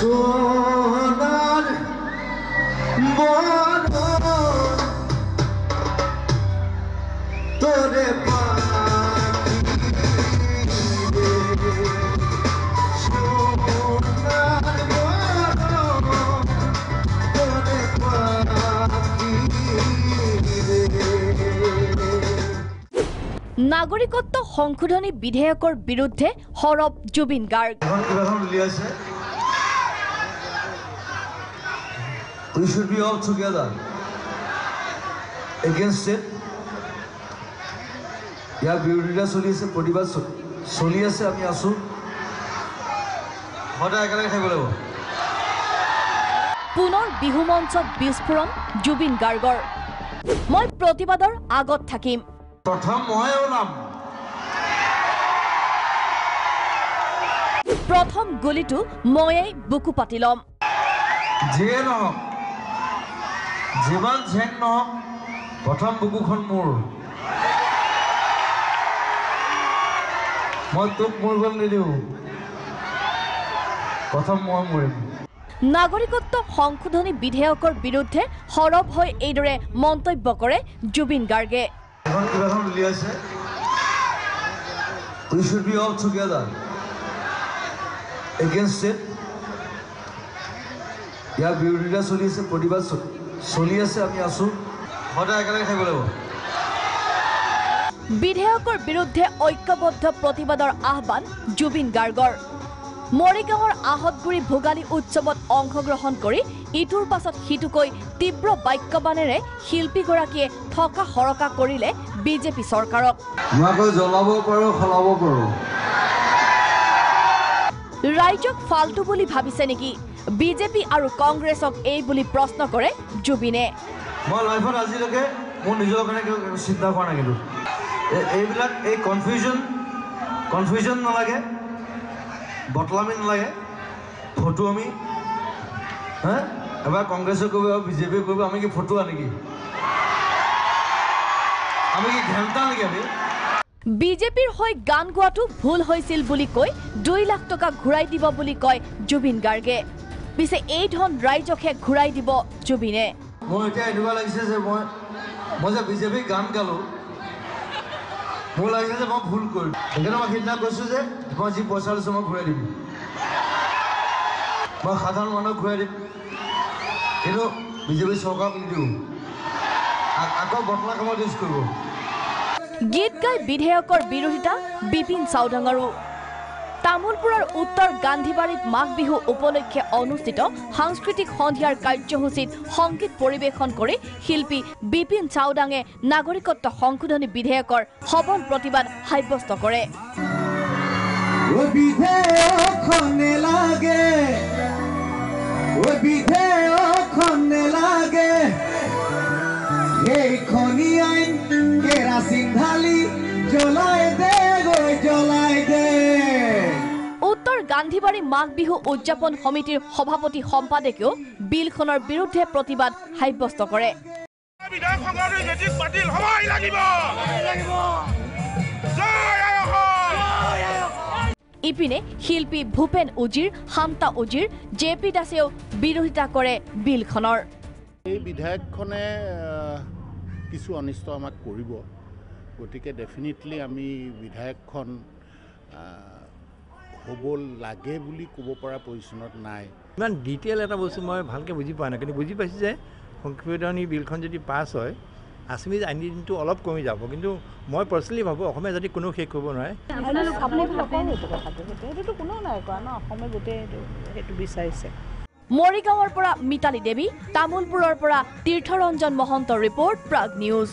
সোনাৰ বদন তোৰে পাখি ৰে সোনাৰ বদন তোৰে পাখি ৰে নাগৰিকত্ব সংশোধনী বিধেয়কৰ বিৰুদ্ধে হৰব Zubeen Garg We should be all together against it. ইয়াৰ বিৰোধিতা চলি আছে, প্ৰতিবাদ চলি আছে, আমি আছো সদায় একেলগে থাকিব লাগিব। পুনৰ বিহু মঞ্চত বিস্ফোৰণ জুবিন গাৰ্গৰ। মই প্ৰতিবাদৰ আগত থাকিম। প্ৰথম ময়ে ওলাম। প্ৰথম গুলিটো ময়েই বুকু পাতি ল'ম। যিয়ে নহওক, যিমান ঝেং নহওক, প্ৰথম বুকুখন মোৰ। মই তোক মৰিব নিদিওঁ, প্ৰথম মই মৰিম। নাগৰিকত্ব সংশোধনী বিধেয়কৰ বিৰুদ্ধে সৰব হৈ এইদৰে মন্তব্য কৰে জুবিন গাৰ্গে। এখন কিবাখন উলিয়াইছে, we should be all together against it. ইয়াৰ বিৰোধিতা চলি আছে, প্ৰতিবাদ চলি আছে, আমি আছো সদায় একেলগে থাকিব লাগিব। বিধেয়কৰ বিৰুদ্ধে ঐক্যবদ্ধ প্ৰতিবাদৰ আহ্বান জুবিন গাৰ্গৰ। মৰিগাঁৱৰ আহতগুৰি ভোগালী উৎসৱত অংশগ্ৰহণ কৰি ইটোৰ পাছত সিটোকৈ তীব্ৰ বাক্যবাণেৰে শিল্পীগৰাকীয়ে থকা সৰকা কৰিলে বিজেপি চৰকাৰক। মই জ্বলাব পাৰোঁ, সলাব পাৰোঁ। ৰাইজক ফাল্টু বুলি ভাবিছে নেকি? বিজেপি আৰু কংগ্ৰেছক এই বুলি প্ৰশ্ন কৰে জুবিনে। মই লাইফত আজিলৈকে মোৰ নিজৰ কাৰণে চিন্তা কৰা নাই, কিন্তু এইবিলাক এই কনফিউজন নালাগে, বটলামি নালাগে, ফটো আমি এবাৰ কংগ্ৰেছে কৰিব, বিজেপিয়ে কৰিব, আমি কি ফটোৱা নেকি? আমি কি ঘেণ্টা নেকি? আমি বিজেপিৰ হৈ গান গোৱাটো ভুল হৈছিল বুলি কৈ 2 লাখ টকা ঘূৰাই দিব বুলি কয় জুবিন গাৰ্গে। পিছে এই ধন ৰাইজকহে ঘূৰাই দিব জুবিনে। মোৰ এতিয়া এনেকুৱা লাগিছে যে মই যে বিজেপিক গান গালোঁ, মোৰ লাগিছে যে মই ভুল কৰিলোঁ। সেইকাৰণে মই সিদিনা কৈছোঁ যে মই যি পইচা লৈছোঁ মই ঘূৰাই দিম, মই সাধাৰণ মানুহক ঘূৰাই দিম, কিন্তু বিজেপি চৰকাৰক নিদিওঁ, আকৌ বটলা কামত ইউজ কৰিব। গীত গাই বিধেয়কৰ বিৰোধিতা বিপিন চাওডাঙৰো। তামোলপুৰৰ উত্তৰ গান্ধীবাৰীত মাঘ বিহু উপলক্ষে অনুষ্ঠিত সাংস্কৃতিক সন্ধিয়াৰ কাৰ্যসূচীত সংগীত পৰিৱেশন কৰি শিল্পী বিপিন চাওডাঙে নাগৰিকত্ব সংশোধনী বিধেয়কৰ সবল প্ৰতিবাদ সাব্যস্ত কৰে। উত্তৰ গান্ধীবাৰী মাঘ বিহু উদযাপন সমিতিৰ সভাপতি সম্পাদকেও বিলখনৰ বিৰুদ্ধে প্ৰতিবাদ সাব্যস্ত কৰে। ইপিনে শিল্পী ভূপেন উজিৰ, শান্তা উজিৰ, জে.পি. দাসেও বিৰোধিতা কৰে বিলখনৰ। এই বিধেয়কখনে কিছু অনিষ্ট আমাক কৰিব, গতিকে ডেফিনেটলি আমি বিধেয়কখন হ'ব লাগে বুলি ক'ব পৰা পজিশ্যনত নাই। ইমান ডিটেইল এটা বস্তু মই ভালকৈ বুজি পোৱা নাই, কিন্তু বুজি পাইছোঁ যে সংশোধনী বিলখন যদি পাছ হয় আছামিজ আইডেণ্টিটিটো অলপ কমি যাব, কিন্তু মই পাৰ্চনেলি ভাবোঁ অসমীয়া যদি কোনো শেষ কৰিব নোৱাৰে। মৰিগাঁৱৰ পৰা মিতালী দেৱী, তামোলপুৰৰ পৰা তীৰ্থৰঞ্জন মহন্ত ৰিপৰ্ট, প্ৰাগ নিউজ।